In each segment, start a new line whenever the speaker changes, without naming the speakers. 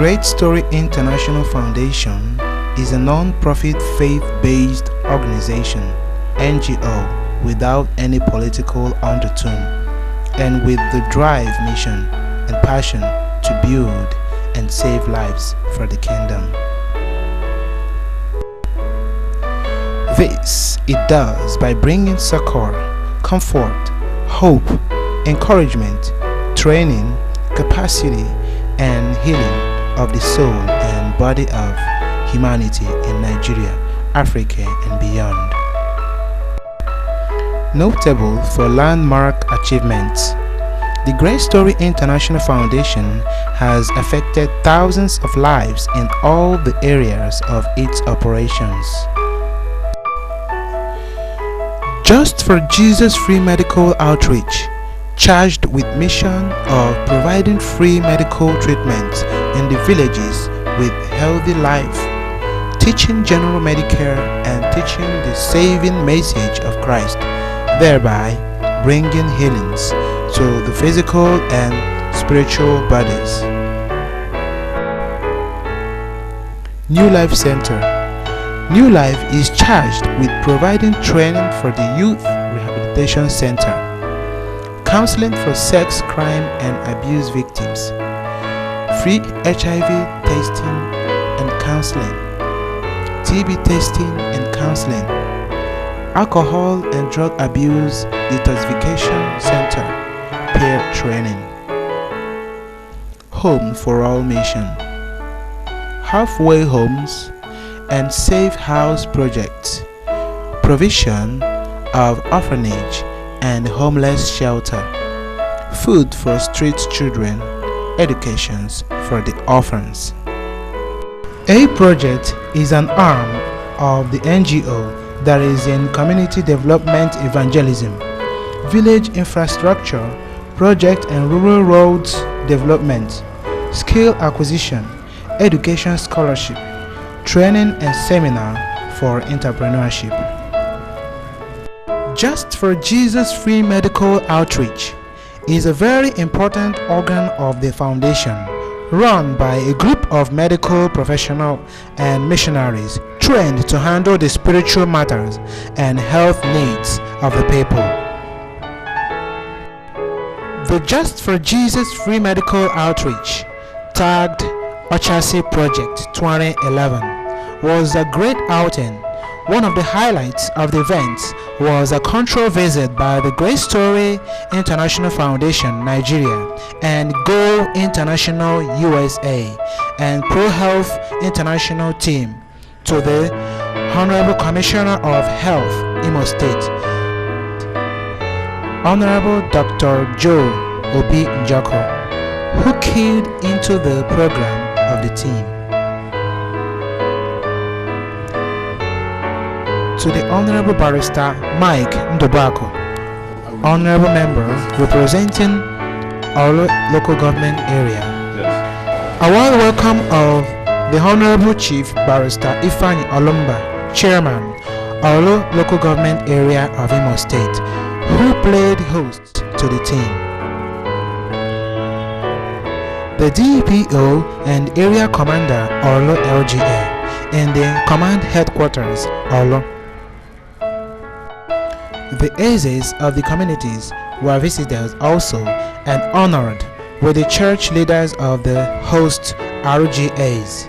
GreatStory International Foundation is a non-profit faith-based organization (NGO) without any political undertone and with the drive, mission, and passion to build and save lives for the kingdom. This it does by bringing succor, comfort, hope, encouragement, training, capacity, and healing of the soul and body of humanity in Nigeria, Africa, and beyond. Notable for landmark achievements, the GreatStory International Foundation has affected thousands of lives in all the areas of its operations. Just for Jesus Free Medical Outreach, charged with mission of providing free medical treatment in the villages with healthy life, teaching general Medicare and teaching the saving message of Christ, thereby bringing healings to the physical and spiritual bodies. New Life Center. New Life is charged with providing training for the Youth Rehabilitation Center, counseling for sex, crime, and abuse victims, free HIV testing and counseling, TB testing and counseling, alcohol and drug abuse detoxification center, peer training, Home for All Mission, halfway homes and safe house projects, provision of orphanage and homeless shelter, food for street children, educations for the orphans. A project is an arm of the NGO that is in community development evangelism, village infrastructure, project and rural roads development, skill acquisition, education scholarship, training and seminar for entrepreneurship. Just for Jesus Free Medical Outreach is a very important organ of the foundation, run by a group of medical professionals and missionaries trained to handle the spiritual matters and health needs of the people. The Just for Jesus Free Medical Outreach, tagged Ochasi Project 2011, was a great outing. One of the highlights of the events was a control visit by the GreatStory International Foundation Nigeria and Go International USA and Pro Health International team to the Honorable Commissioner of Health, Imo State, Honorable Dr. Joe Obi Njako, who keyed into the program of the team. To the Honorable Barrister Mike Ndobako, Honorable Member representing Olo Local Government Area. A warm welcome of the Honorable Chief Barrister Ifani Olumba, Chairman, Olo Local Government Area of Imo State, who played host to the team. The DPO and Area Commander Olo LGA in the Command Headquarters Olo. The aces of the communities were visited also and honored with the church leaders of the host RGAs.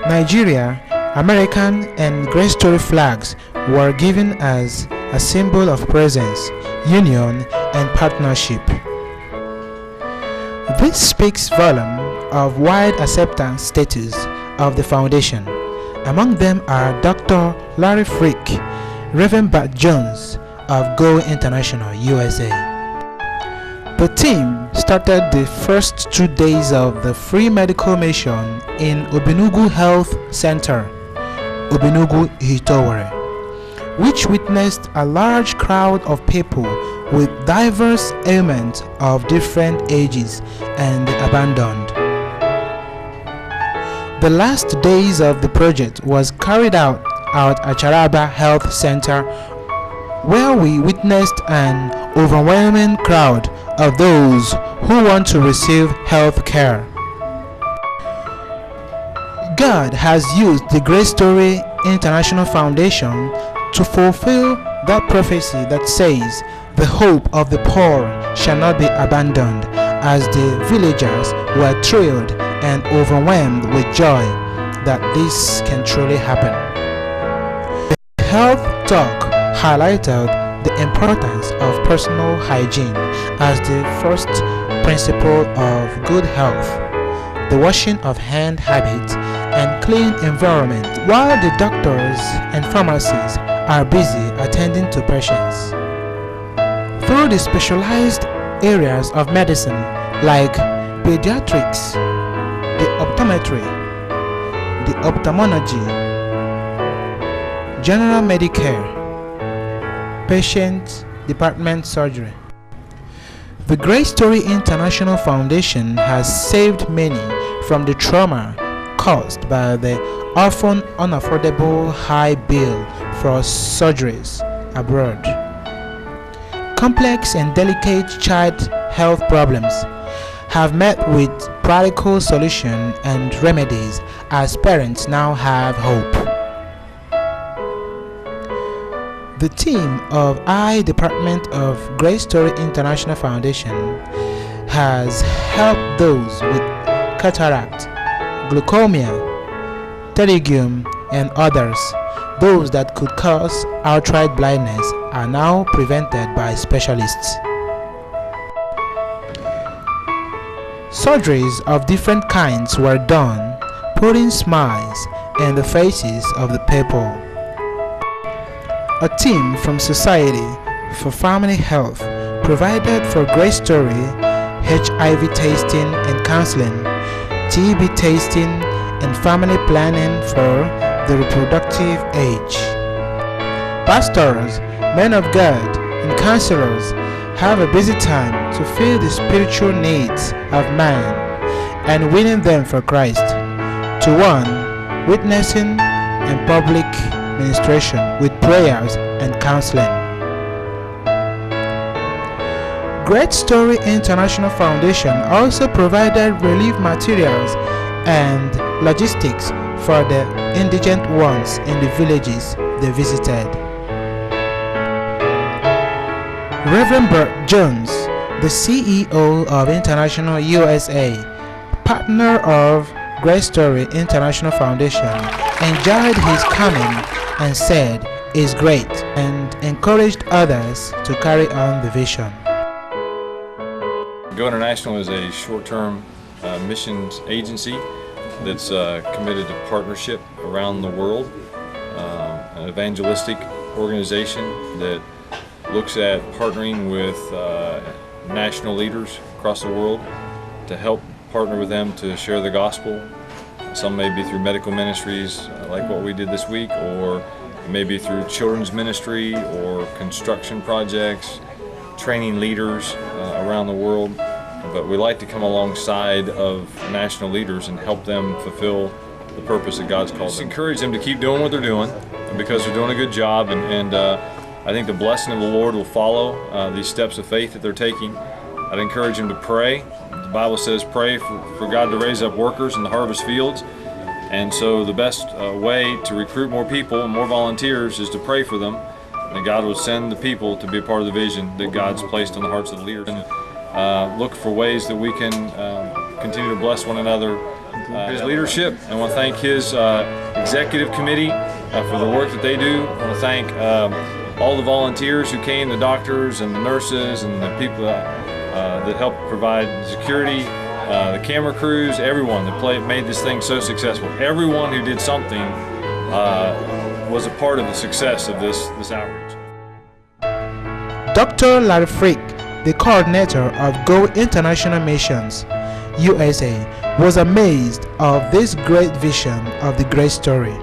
Nigeria, American and GreatStory flags were given as a symbol of presence, union, and partnership. This speaks volume of wide acceptance status of the foundation. Among them are Dr. Larry Frick, Reverend Bart Jones of Go International USA. The team started the first 2 days of the free medical mission in Obinugu Health Center, Obinugu Hitowere, which witnessed a large crowd of people with diverse ailments of different ages and abandoned. The last days of the project was carried out at Acharaba Health Center, where we witnessed an overwhelming crowd of those who want to receive health care. God has used the GreatStory International Foundation to fulfill that prophecy that says, "The hope of the poor shall not be abandoned," as the villagers were thrilled and overwhelmed with joy that this can truly happen. The health talk highlighted the importance of personal hygiene as the first principle of good health, the washing of hand habit, and clean environment, while the doctors and pharmacies are busy attending to patients. Through the specialized areas of medicine like pediatrics, the optometry, the ophthalmology, general Medicare, patient department surgery. The GreatStory International Foundation has saved many from the trauma caused by the often unaffordable high bill for surgeries abroad. Complex and delicate child health problems have met with practical solutions and remedies as parents now have hope. The team of I Department of GreatStory International Foundation has helped those with cataract, glaucoma, pterygium, and others. Those that could cause outright blindness are now prevented by specialists. Surgeries of different kinds were done, putting smiles in the faces of the people. A team from Society for Family Health provided for GreatStory HIV testing and counseling, TB testing, and family planning for the reproductive age. Pastors, men of God, and counselors have a busy time to fill the spiritual needs of man and winning them for Christ. To one, witnessing and public ministration with prayers and counseling. GreatStory International Foundation also provided relief materials and logistics for the indigent ones in the villages they visited. Reverend Bert Jones, the CEO of InterNational USA, partner of GreatStory International Foundation, enjoyed his coming and said is great and encouraged others to carry on the vision.
Go International is a short-term missions agency that's committed to partnership around the world, an evangelistic organization that looks at partnering with national leaders across the world to help partner with them to share the gospel. Some may be through medical ministries like what we did this week, or maybe through children's ministry or construction projects, training leaders around the world. But we like to come alongside of national leaders and help them fulfill the purpose that God's called them. Just encourage them to keep doing what they're doing because they're doing a good job, and I think the blessing of the Lord will follow these steps of faith that they're taking. I'd encourage them to pray. The Bible says pray for God to raise up workers in the harvest fields. And so the best way to recruit more people and more volunteers is to pray for them. And God will send the people to be a part of the vision that God's placed on the hearts of the leaders. And look for ways that we can continue to bless one another. His leadership. I want to thank his executive committee for the work that they do. I want to thank all the volunteers who came, the doctors and the nurses and the people that helped provide security, the camera crews, everyone that made this thing so successful. Everyone who did something was a part of the success of this outreach.
Dr. Larry Frick, the coordinator of Go International Missions USA, was amazed of this great vision of the GreatStory.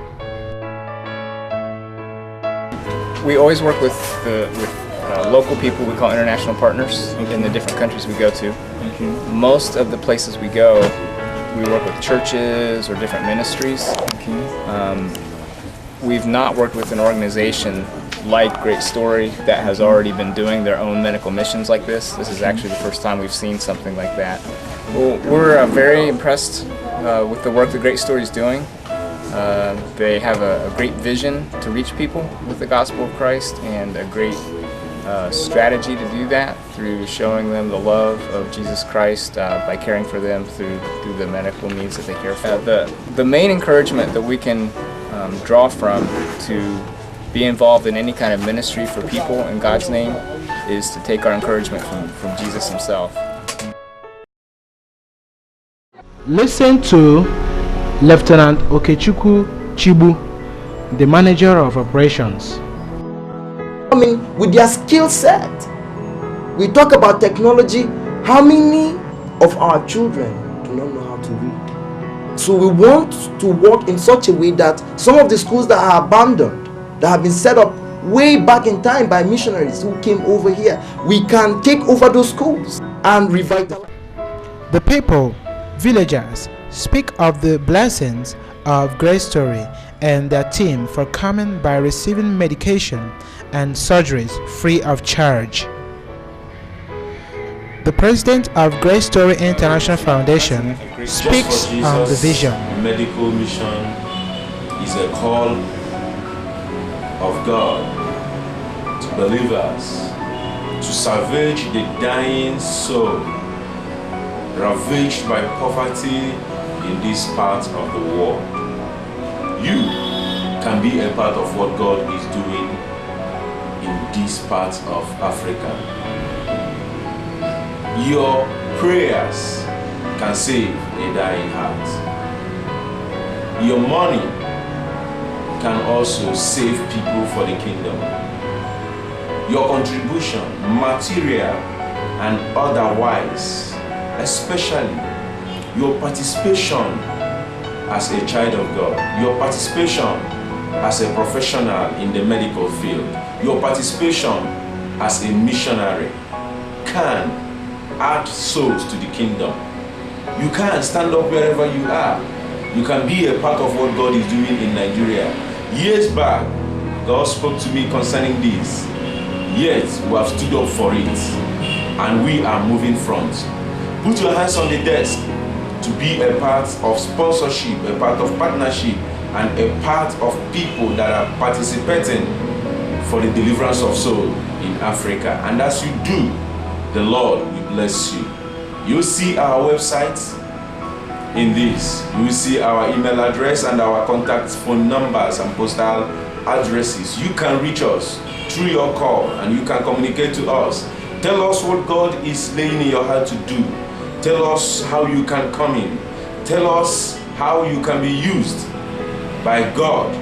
We always work with local people we call international partners in the different countries we go to. Most of the places we go, we work with churches or different ministries. We've not worked with an organization like GreatStory that has already been doing their own medical missions like this. This is actually the first time we've seen something like that. Well, we're very impressed with the work that GreatStory is doing. They have a great vision to reach people with the gospel of Christ, and a great strategy to do that through showing them the love of Jesus Christ by caring for them through the medical needs that they care for. The main encouragement that we can draw from to be involved in any kind of ministry for people in God's name is to take our encouragement from Jesus himself.
Listen to Lieutenant Okechukwu Chibu, the manager of operations.
With their skill set. We talk about technology. How many of our children do not know how to read? So we want to work in such a way that some of the schools that are abandoned, that have been set up way back in time by missionaries who came over here, we can take over those schools and revitalize.
The people, villagers, speak of the blessings of GreatStory and their team for coming by receiving medication and surgeries free of charge. The president of GreatStory International Foundation speaks on the vision.
Medical mission is a call of God to believers to salvage the dying soul ravaged by poverty in this part of the world. You can be a part of what God is doing in this part of Africa. Your prayers can save a dying heart. Your money can also save people for the kingdom. Your contribution, material and otherwise, especially your participation as a child of God, your participation as a professional in the medical field, your participation as a missionary can add souls to the kingdom. You can stand up wherever you are. You can be a part of what God is doing in Nigeria. Years back, God spoke to me concerning this. Yet, we have stood up for it, and we are moving front. Put your hands on the desk to be a part of sponsorship, a part of partnership, and a part of people that are participating for the deliverance of soul in Africa. And as you do, the Lord will bless you. You see our website in this. You will see our email address and our contact phone numbers and postal addresses. You can reach us through your call and you can communicate to us. Tell us what God is laying in your heart to do. Tell us how you can come in. Tell us how you can be used by God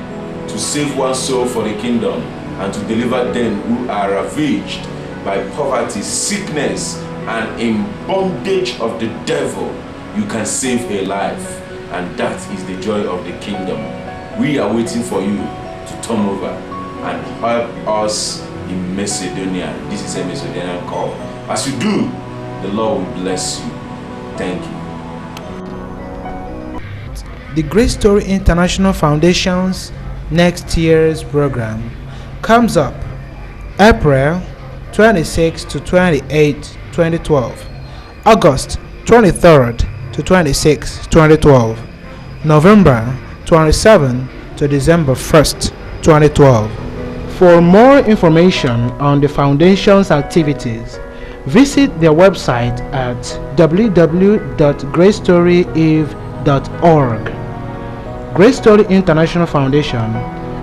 to save one soul for the kingdom and to deliver them who are ravaged by poverty, sickness, and in bondage of the devil. You can save a life, and that is the joy of the kingdom. We are waiting for you to turn over and help us in Macedonia. This is a Macedonian call. As you do, the Lord will bless you. Thank you.
The GreatStory International Foundation's next year's program comes up April 26 to 28, 2012, August 23rd to 26, 2012, November 27 to December 1st, 2012. For more information on the Foundation's activities, visit their website at www.greatstoryiv.org. GreatStory International Foundation,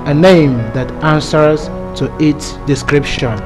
a name that answers to its description.